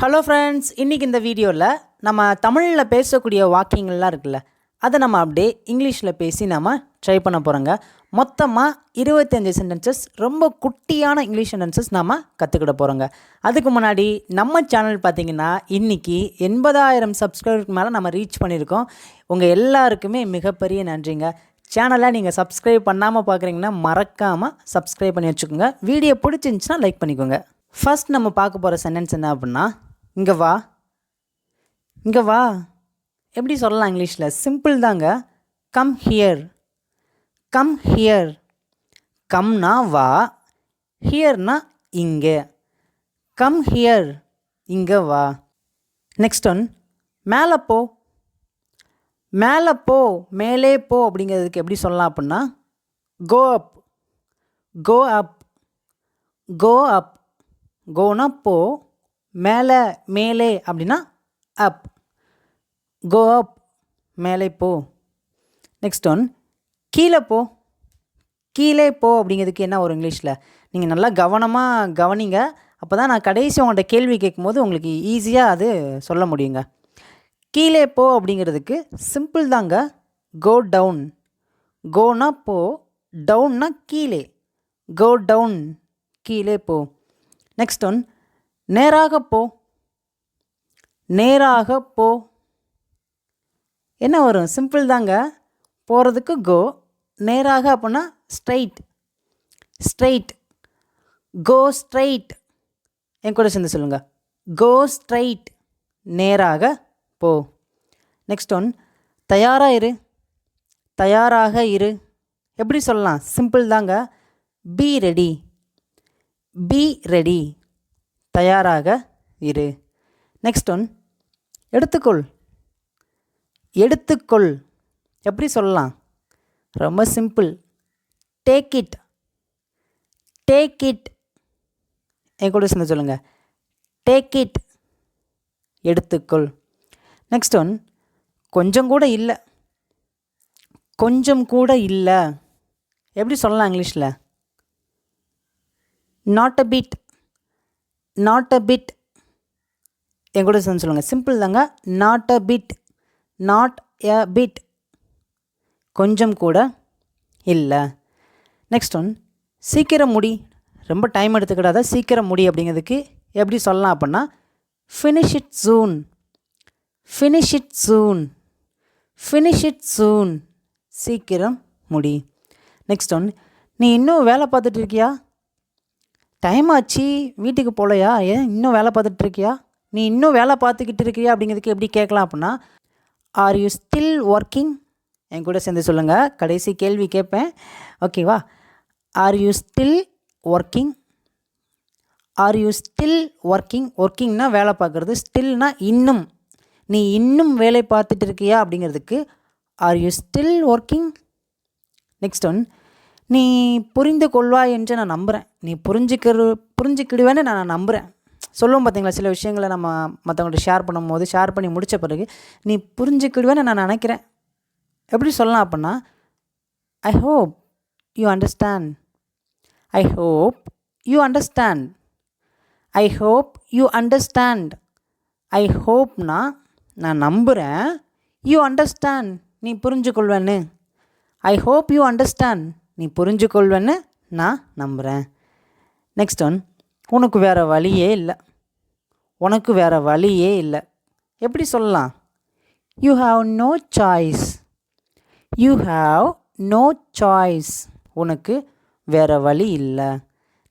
Hello friends, இன்றைக்கி இந்த வீடியோவில் நம்ம தமிழில் பேசக்கூடிய வாக்கியங்கள்லாம் இருக்குல்ல, அதை நம்ம அப்படியே இங்கிலீஷில் பேசி நம்ம ட்ரை பண்ண போகிறோங்க. மொத்தமாக 25 சென்டென்சஸ், ரொம்ப குட்டியான இங்கிலீஷ் சென்டென்சஸ் நம்ம கற்றுக்கிட போகிறோங்க. அதுக்கு முன்னாடி நம்ம சேனல் பார்த்திங்கன்னா இன்றைக்கி 80,000 சப்ஸ்கிரைபருக்கு மேலே நம்ம ரீச் பண்ணியிருக்கோம். உங்கள் எல்லாருக்குமே மிகப்பெரிய நன்றிங்க. சேனலை நீங்கள் சப்ஸ்கிரைப் பண்ணாமல் பார்க்குறீங்கன்னா மறக்காமல் சப்ஸ்கிரைப் பண்ணி வச்சுக்கோங்க. வீடியோ பிடிச்சிருந்துச்சின்னா லைக் பண்ணிக்கோங்க. ஃபர்ஸ்ட் நம்ம பார்க்க போகிற சென்டென்ஸ் என்ன அப்படின்னா, இங்கே வா. இங்கே வா எப்படி சொல்லலாம் இங்கிலீஷில்? சிம்பிள் தாங்க. Come here. Come here. கம்னா வா, ஹியர்னா இங்கே. கம் ஹியர், இங்கே வா. நெக்ஸ்ட் ஒன், மேலே போ. மேலே போ, மேலே போ அப்படிங்கிறதுக்கு எப்படி சொல்லலாம் அப்படின்னா, கோ அப். கோ அப். கோ அப். கோனா போ, மேலே மேலே அப்படின்னா அப். கோ அப், மேலே போ. நெக்ஸ்ட் ஒன், கீழே போ. கீழே போ அப்படிங்கிறதுக்கு என்ன ஒரு இங்கிலீஷில்? நீங்கள் நல்லா கவனமாக கவனிங்க. அப்போ தான் நான் கடைசி உங்கள்கிட்ட கேள்வி கேட்கும்போது உங்களுக்கு ஈஸியாக அது சொல்ல முடியுங்க. கீழே போ அப்படிங்கிறதுக்கு சிம்பிள் தாங்க. Go down. கோனா போ, டவுன்னா கீழே. கோ டவுன், கீழே போ. நெக்ஸ்ட் ஒன், நேராக போ. நேராக போ என்ன வரும்? சிம்பிள் தாங்க. போகிறதுக்கு கோ, நேராக அப்படின்னா ஸ்ட்ரைட். ஸ்ட்ரைட். Go straight. என் கூட சேர்ந்து சொல்லுங்கள். கோ ஸ்ட்ரைட், நேராக போ. நெக்ஸ்ட் ஒன், தயாராக இரு. தயாராக இரு எப்படி சொல்லலாம்? சிம்பிள் தாங்க. B ready. பி ரெடி, தயாராக இரு. நெக்ஸ்ட் ஒன், எடுத்துக்கொள். எடுத்துக்கொள் எப்படி சொல்லலாம்? ரொம்ப simple. Take it. Take it. என் கூட சேர்ந்து சொல்லுங்கள். டேக் இட், எடுத்துக்கொள். நெக்ஸ்ட் ஒன், கொஞ்சம் கூட இல்லை. கொஞ்சம் கூட இல்லை எப்படி சொல்லலாம் இங்கிலீஷில்? Not a bit. Not a bit. என் கூட சேர்ந்து சொல்லுங்கள். சிம்பிள் தாங்க. Not a bit. Not a bit, கொஞ்சம் கூட இல்லை. நெக்ஸ்ட் ஒன், சீக்கிரம் முடி. ரொம்ப டைம் எடுத்துக்கிடாத, சீக்கிரம் முடி அப்படிங்கிறதுக்கு எப்படி சொல்லலாம் அப்படின்னா, finish it soon. Finish it soon. Finish it சூன், சீக்கிரம் முடி. நெக்ஸ்ட் ஒன், நீ இன்னும் வேலை பார்த்துட்டு இருக்கியா? டைம் ஆச்சு, வீட்டுக்கு போகலையா? ஏன் இன்னும் வேலை பார்த்துட்ருக்கியா? நீ இன்னும் வேலை பார்த்துக்கிட்டு இருக்கிறியா அப்படிங்கிறதுக்கு எப்படி கேட்கலாம் அப்படின்னா, ஆர் யூ ஸ்டில் ஒர்க்கிங்? என் கூட சேர்ந்து சொல்லுங்கள். கடைசி கேள்வி கேட்பேன், ஓகேவா? Are you still working? Are you still working? ஒர்க்கிங்னா வேலை பார்க்குறது, ஸ்டில்னா இன்னும். நீ இன்னும் வேலை பார்த்துட்டு இருக்கியா அப்படிங்கிறதுக்கு R you still working? Next one, நீ புரிந்து கொள்வாய் என்று நான் நம்புகிறேன். நீ புரிஞ்சுக்கிடுவேன்னு நான் நம்புகிறேன். சொல்லுவோம் பார்த்தீங்களா, சில விஷயங்களை நம்ம மற்றவங்கள்ட்ட ஷேர் பண்ணும்போது, ஷேர் பண்ணி முடித்த பிறகு நீ புரிஞ்சுக்கிடுவேன்னு நான் நினைக்கிறேன். எப்படி சொல்லலாம் அப்படின்னா, I hope you understand. I hope you understand. I hope you understand. I ஹோப்னா நான் நம்புகிறேன், யூ அண்டர்ஸ்டாண்ட் நீ புரிஞ்சுக்கொள்வேன்னு. ஐ ஹோப் யூ அண்டர்ஸ்டாண்ட், நீ புரிஞ்சுக்கொள்வேன்னு நான் நம்புகிறேன். நெக்ஸ்ட் ஒன், உனக்கு வேறு வழியே இல்லை. உனக்கு வேறு வழியே இல்லை எப்படி சொல்லலாம்? You have no choice. You have no choice, உனக்கு வேறு வழி இல்லை.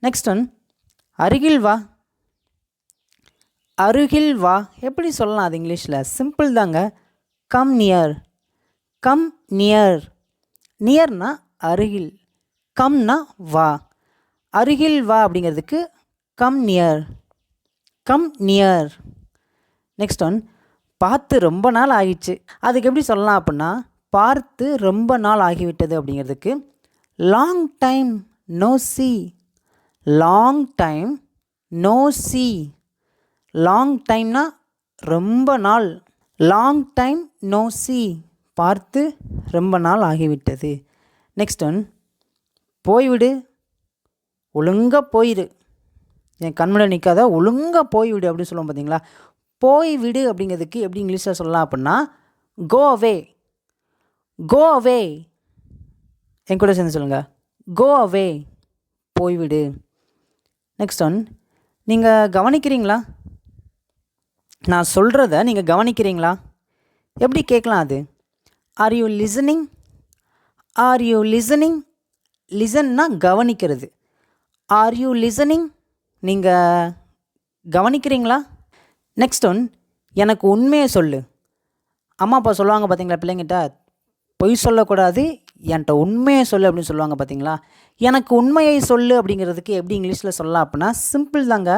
நெக்ஸ்ட் ஒன், அருகில் வா. அருகில் வா எப்படி சொல்லலாம் அது இங்கிலீஷில்? சிம்பிள் தாங்க. Come near. Come near. நியர்னா அருகில், கம்னா வா. அருகில் வா அப்படிங்கிறதுக்கு come near. Come near. Next one, பார்த்து ரொம்ப நாள் ஆகிடுச்சு. அதுக்கு எப்படி சொல்லலாம் அப்படின்னா, பார்த்து ரொம்ப நாள் ஆகிவிட்டது அப்படிங்கிறதுக்கு long time no see. Long time no see. Long டைம்னா ரொம்ப நாள். லாங் டைம் நோ சி, பார்த்து ரொம்ப நாள் ஆகிவிட்டது. நெக்ஸ்ட் ஒன், போய்விடு. ஒழுங்காக போயிடு. என் கண்முன்னாடி நிற்காத, ஒழுங்காக போய்விடு அப்படின்னு சொல்லுவோம் பார்த்தீங்களா. போய்விடு அப்படிங்கிறதுக்கு எப்படி இங்கிலீஷில் சொல்லலாம் அப்படின்னா கோ அவே. கோ அவே. என் கூட சேர்ந்து சொல்லுங்கள், கோ அவே, போய்விடு. நெக்ஸ்ட் ஒன், நீங்கள் கவனிக்கிறீங்களா? நான் சொல்கிறத நீங்கள் கவனிக்கிறீங்களா? எப்படி கேட்கலாம் அது? Are you listening? Are you listening? லிசன்னா கவனிக்கிறது. Are you listening? நீங்கள் கவனிக்கிறீங்களா? நெக்ஸ்ட் ஒன், எனக்கு உண்மையை சொல்லு. அம்மா அப்பா சொல்லுவாங்க பார்த்தீங்களா பிள்ளைங்கிட்ட, பொய் சொல்லக்கூடாது, என்கிட்ட உண்மையை சொல்லு அப்படின்னு சொல்லுவாங்க பார்த்தீங்களா. எனக்கு உண்மையை சொல்லு அப்படிங்கிறதுக்கு எப்படி இங்கிலீஷில் சொல்லலாம் அப்படின்னா சிம்பிள் தாங்க.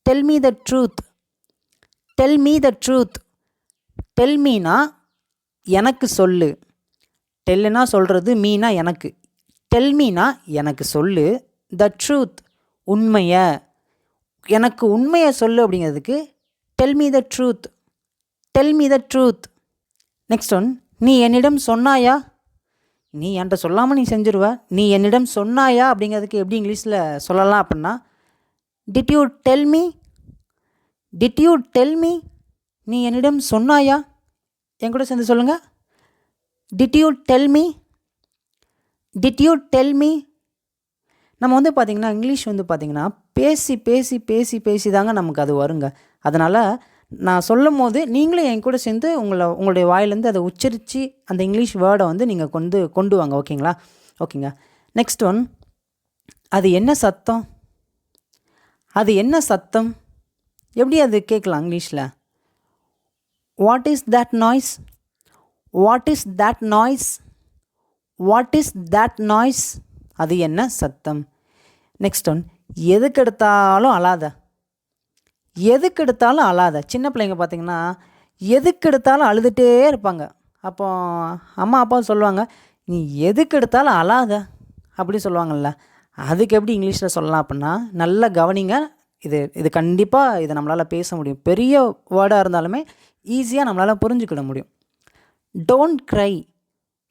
Tell me the truth. Tell me the truth. Tell மீனா எனக்கு சொல்லு. டெல்லுனா சொல்கிறது, மீனா எனக்கு. டெல் மீனா எனக்கு சொல்லு. த ட்ரூத் உண்மையை. எனக்கு உண்மையை சொல்லு அப்படிங்கிறதுக்கு del me the truth. Tell me the truth. Next one, நீ என்னிடம் சொன்னாயா? நீ என்கிட்ட சொல்லாமல் நீ செஞ்சிருவ. நீ என்னிடம் சொன்னாயா அப்படிங்கிறதுக்கு எப்படி இங்கிலீஷில் சொல்லலாம் அப்படின்னா did you tell me? Did you tell me? நீ என்னிடம் சொன்னாயா? என் கூட சேர்ந்து சொல்லுங்கள், did you tell me? Did you tell me? நம்ம வந்து பார்த்திங்கன்னா இங்கிலீஷ் வந்து பார்த்திங்கன்னா பேசி பேசி பேசி பேசி தாங்க நமக்கு அது வருங்க. அதனால் நான் சொல்லும் போது நீங்களும் என் கூட சேர்ந்து உங்களுடைய வாயிலேருந்து அதை உச்சரித்து அந்த இங்கிலீஷ் வேர்டை வந்து நீங்கள் கொண்டு வாங்க. ஓகேங்களா? ஓகேங்க. நெக்ஸ்ட் ஒன், அது என்ன சத்தம்? அது என்ன சத்தம்? எப்படி அது கேட்கலாம் இங்கிலீஷில்? What is that noise? What is that noise? What is that noise? அது என்ன சத்தம்? நெக்ஸ்ட் ஒன், எதுக்கு எடுத்தாலும் அழாத. எதுக்கு எடுத்தாலும் அழாத. சின்ன பிள்ளைங்க பார்த்திங்கன்னா எதுக்கு எடுத்தாலும் அழுதுகிட்டே இருப்பாங்க. அப்போ அம்மா அப்பா சொல்லுவாங்க, நீ எதுக்கு எடுத்தாலும் அழாத அப்படி சொல்லுவாங்கள்ல. அதுக்கு எப்படி இங்கிலீஷில் சொல்லலாம் அப்படின்னா நல்லா கவனிங்க. இது கண்டிப்பாக இதை நம்மளால் பேச முடியும். பெரிய வேர்டாக இருந்தாலுமே ஈஸியாக நம்மளால் புரிஞ்சுக்கிட முடியும். Don't cry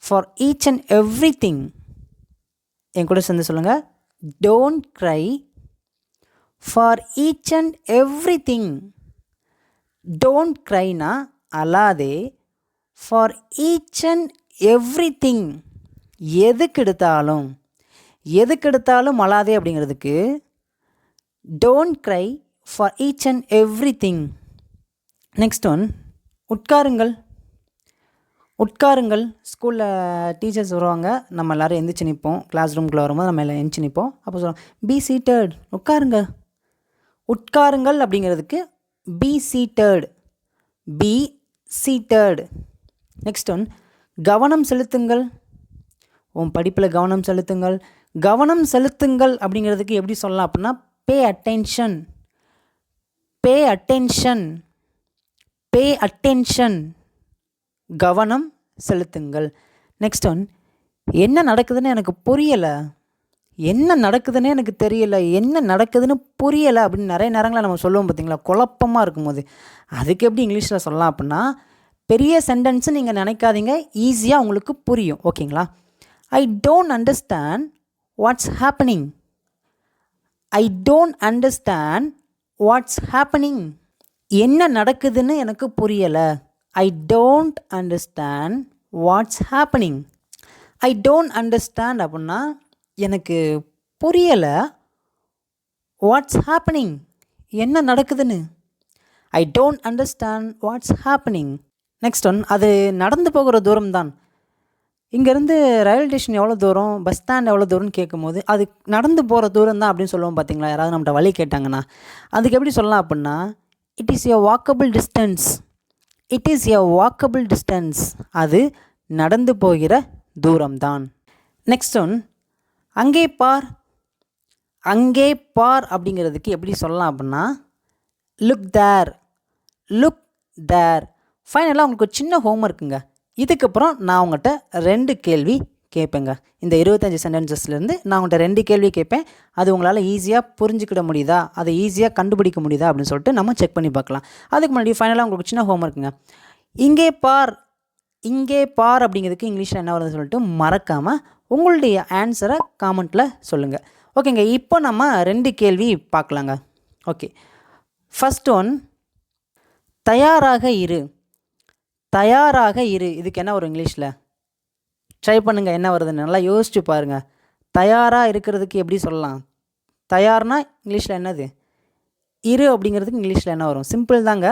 for each and every thing. என் கூட சேர்ந்து சொல்லுங்கள், don't cry for each and every thing. Don't க்ரைனா அழாதே. For each and every thing, எதுக்கு எடுத்தாலும். எதுக்கு எடுத்தாலும் அழாதே அப்படிங்கிறதுக்கு don't cry for each and every thing. Next one, உட்காருங்கள். உட்காருங்கள். ஸ்கூலில் டீச்சர்ஸ் வருவாங்க, நம்ம எல்லோரும் எந்திரிச்சு நிற்போம். கிளாஸ் ரூம்குள்ளே வரும்போது நம்ம எல்லாம் எந்திரிச்சு நிற்போம். அப்போ சொல்லுவோம், பி சீட்டட். உட்காருங்க. உட்காருங்கள் அப்படிங்கிறதுக்கு be seated. Be seated. Next one, கவனம் செலுத்துங்கள். உன் படிப்பில் கவனம் செலுத்துங்கள். கவனம் செலுத்துங்கள் அப்படிங்கிறதுக்கு எப்படி சொல்லலாம் அப்படின்னா pay attention. Pay attention. Pay attention. கவனம் செலுத்துங்கள். நெக்ஸ்ட் ஒன், என்ன நடக்குதுன்னு எனக்கு புரியலை. என்ன நடக்குதுன்னு எனக்கு தெரியலை. என்ன நடக்குதுன்னு புரியலை அப்படின்னு நிறைய நேரங்களில் நம்ம சொல்லுவோம் பார்த்தீங்களா, குழப்பமாக இருக்கும்போது. அதுக்கு எப்படி இங்கிலீஷில் சொல்லலாம் அப்படின்னா பெரிய சென்டென்ஸு நீங்கள் நினைக்காதீங்க, ஈஸியாக உங்களுக்கு புரியும். ஓகேங்களா? I don't understand what's happening. I don't understand what's happening. என்ன நடக்குதுன்னு எனக்கு புரியலை. I don't understand what's happening. I don't understand அப்படின்னா எனக்கு புரியலை. வாட்ஸ் ஹேப்பனிங், என்ன நடக்குதுன்னு. I don't understand what's happening. Next one, அது நடந்து போகிற தூரம் தான். இங்கேருந்து ரயில்வே ஸ்டேஷன் எவ்வளோ தூரம், பஸ் ஸ்டாண்ட் எவ்வளோ தூரம்னு கேட்கும்போது அது நடந்து போகிற தூரம் தான் அப்படின்னு சொல்லுவோம் பார்த்தீங்களா. யாராவது நம்மகிட்ட வழி கேட்டாங்கன்னா அதுக்கு எப்படி சொல்லலாம் அப்படின்னா it is a walkable distance. It is a walkable distance. அது நடந்து போகிற தூரம்தான். நெக்ஸ்ட் ஒன், அங்கே பார். அங்கே பார் அப்படிங்கிறதுக்கு எப்படி சொல்லலாம் அப்படின்னா லுக் தேர். லுக் தேர். ஃபைனலாக உங்களுக்கு ஒரு சின்ன ஹோம்ஒர்க்குங்க. இதுக்கப்புறம் நான் உங்கள்கிட்ட 2 கேள்வி கேட்பேங்க. இந்த 25 சென்டென்சஸ்லேருந்து நான் உங்கள்கிட்ட 2 கேள்வி கேட்பேன். அது உங்களால் ஈஸியாக புரிஞ்சுக்கிட முடியுதா, அதை ஈஸியாக கண்டுபிடிக்க முடியுதா அப்படின்னு சொல்லிட்டு நம்ம செக் பண்ணி பார்க்கலாம். அதுக்கு முன்னாடி ஃபைனலாக உங்களுக்கு சின்ன ஹோம்ஒர்க்குங்க. இங்கே பார். இங்கே பார் அப்படிங்கிறதுக்கு இங்கிலீஷில் என்ன வருதுன்னு சொல்லிட்டு மறக்காமல் உங்களுடைய ஆன்சரை காமெண்ட்டில் சொல்லுங்கள். ஓகேங்க, இப்போ நம்ம 2 கேள்வி பார்க்கலாங்க. ஓகே, ஃபஸ்ட் ஒன் தயாராக இரு. தயாராக இரு, இதுக்கு என்ன வரும் இங்கிலீஷில்? ட்ரை பண்ணுங்கள் என்ன வருதுன்னு, நல்லா யோசிச்சு பாருங்கள். தயாராக இருக்கிறதுக்கு எப்படி சொல்லலாம்? தயார்னா இங்கிலீஷில் என்னது? இரு அப்படிங்கிறதுக்கு இங்கிலீஷில் என்ன வரும்? சிம்பிள் தாங்க,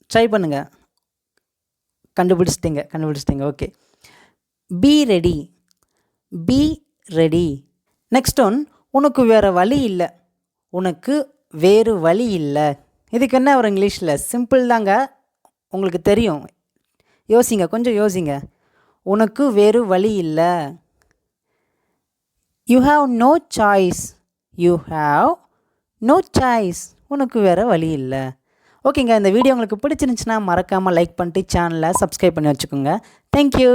ட்ரை பண்ணுங்கள். கண்டுபிடிச்சிட்டிங்க. Okay, be ready. Be ready. Next one, உனக்கு வேறு வழி இல்லை. உனக்கு வேறு வழி இல்லை, இதுக்கு என்ன வரும் இங்கிலீஷில்? சிம்பிள் தாங்க, உங்களுக்கு தெரியும். யோசிங்க, கொஞ்சம் யோசிங்க. உனக்கு வேறு வழி இல்லை. You have no choice. You have no choice, உனக்கு வேறு வழி இல்லை. ஓகேங்க, இந்த வீடியோ உங்களுக்கு பிடிச்சிருந்துச்சுன்னா மறக்காமல் லைக் பண்ணிட்டு சேனலை சப்ஸ்கிரைப் பண்ணி வச்சுக்கோங்க. தேங்க்யூ.